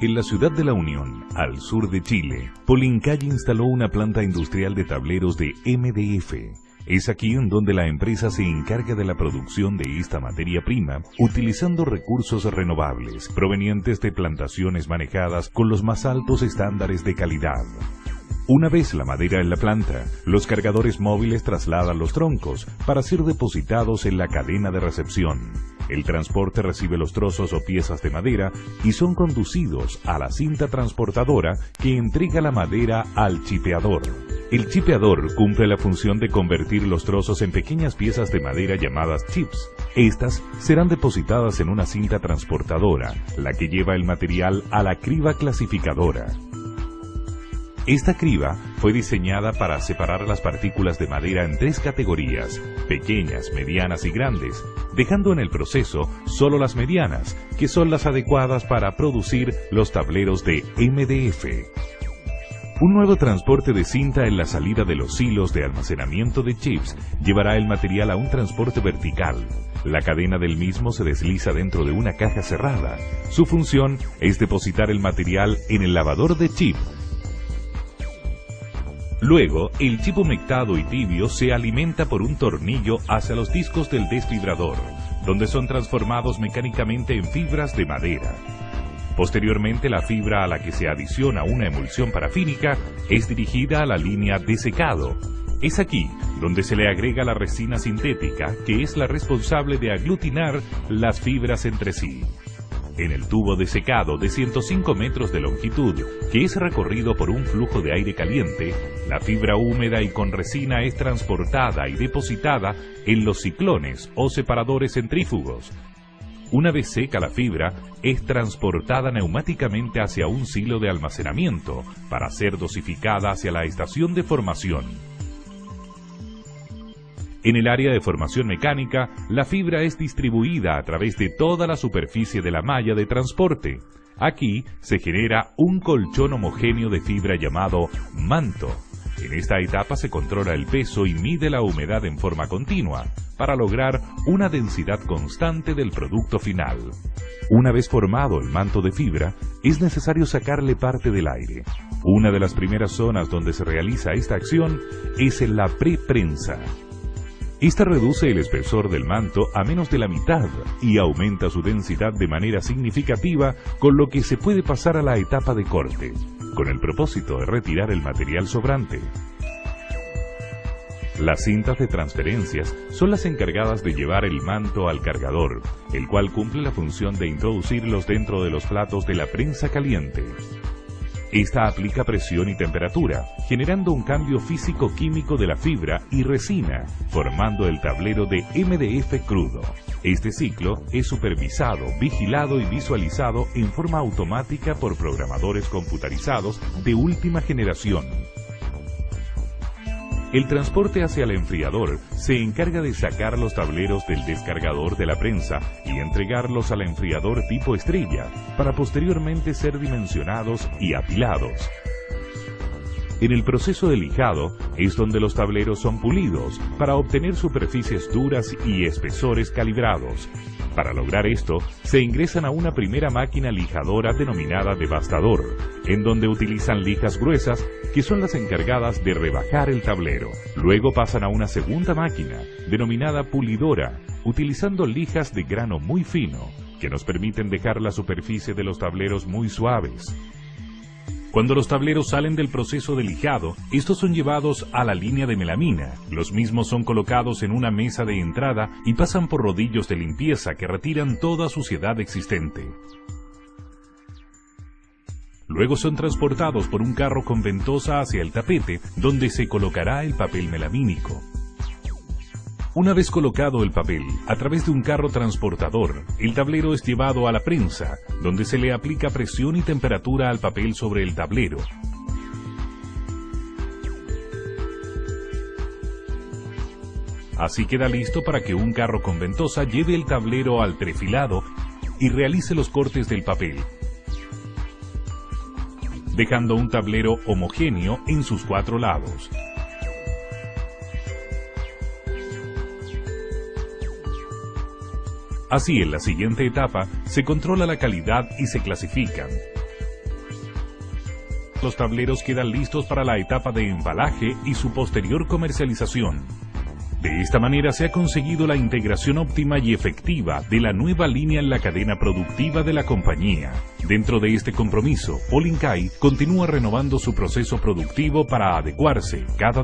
En la ciudad de La Unión, al sur de Chile, Polincay instaló una planta industrial de tableros de MDF. Es aquí en donde la empresa se encarga de la producción de esta materia prima, utilizando recursos renovables, provenientes de plantaciones manejadas con los más altos estándares de calidad. Una vez la madera en la planta, los cargadores móviles trasladan los troncos para ser depositados en la cadena de recepción. El transporte recibe los trozos o piezas de madera y son conducidos a la cinta transportadora que entrega la madera al chipeador. El chipeador cumple la función de convertir los trozos en pequeñas piezas de madera llamadas chips. Estas serán depositadas en una cinta transportadora, la que lleva el material a la criba clasificadora. Esta criba fue diseñada para separar las partículas de madera en 3 categorías, pequeñas, medianas y grandes, dejando en el proceso solo las medianas, que son las adecuadas para producir los tableros de MDF. Un nuevo transporte de cinta en la salida de los silos de almacenamiento de chips llevará el material a un transporte vertical. La cadena del mismo se desliza dentro de una caja cerrada. Su función es depositar el material en el lavador de chip. Luego, el chip humectado y tibio se alimenta por un tornillo hacia los discos del desfibrador, donde son transformados mecánicamente en fibras de madera. Posteriormente, la fibra a la que se adiciona una emulsión parafínica es dirigida a la línea de secado. Es aquí donde se le agrega la resina sintética, que es la responsable de aglutinar las fibras entre sí. En el tubo de secado de 105 metros de longitud, que es recorrido por un flujo de aire caliente, la fibra húmeda y con resina es transportada y depositada en los ciclones o separadores centrífugos. Una vez seca la fibra, es transportada neumáticamente hacia un silo de almacenamiento para ser dosificada hacia la estación de formación. En el área de formación mecánica, la fibra es distribuida a través de toda la superficie de la malla de transporte. Aquí se genera un colchón homogéneo de fibra llamado manto. En esta etapa se controla el peso y mide la humedad en forma continua, para lograr una densidad constante del producto final. Una vez formado el manto de fibra, es necesario sacarle parte del aire. Una de las primeras zonas donde se realiza esta acción es en la preprensa. Esta reduce el espesor del manto a menos de la mitad y aumenta su densidad de manera significativa, con lo que se puede pasar a la etapa de corte, con el propósito de retirar el material sobrante. Las cintas de transferencias son las encargadas de llevar el manto al cargador, el cual cumple la función de introducirlos dentro de los platos de la prensa caliente. Esta aplica presión y temperatura, generando un cambio físico-químico de la fibra y resina, formando el tablero de MDF crudo. Este ciclo es supervisado, vigilado y visualizado en forma automática por programadores computarizados de última generación. El transporte hacia el enfriador se encarga de sacar los tableros del descargador de la prensa y entregarlos al enfriador tipo estrella, para posteriormente ser dimensionados y apilados. En el proceso de lijado es donde los tableros son pulidos para obtener superficies duras y espesores calibrados. Para lograr esto, se ingresan a una primera máquina lijadora denominada devastador, en donde utilizan lijas gruesas que son las encargadas de rebajar el tablero. Luego pasan a una segunda máquina, denominada pulidora, utilizando lijas de grano muy fino, que nos permiten dejar la superficie de los tableros muy suaves. Cuando los tableros salen del proceso de lijado, estos son llevados a la línea de melamina. Los mismos son colocados en una mesa de entrada y pasan por rodillos de limpieza que retiran toda suciedad existente. Luego son transportados por un carro con ventosa hacia el tapete, donde se colocará el papel melamínico. Una vez colocado el papel, a través de un carro transportador, el tablero es llevado a la prensa, donde se le aplica presión y temperatura al papel sobre el tablero. Así queda listo para que un carro con ventosa lleve el tablero al trefilado y realice los cortes del papel, dejando un tablero homogéneo en sus 4 lados. Así, en la siguiente etapa, se controla la calidad y se clasifican. Los tableros quedan listos para la etapa de embalaje y su posterior comercialización. De esta manera se ha conseguido la integración óptima y efectiva de la nueva línea en la cadena productiva de la compañía. Dentro de este compromiso, Polinkai continúa renovando su proceso productivo para adecuarse cada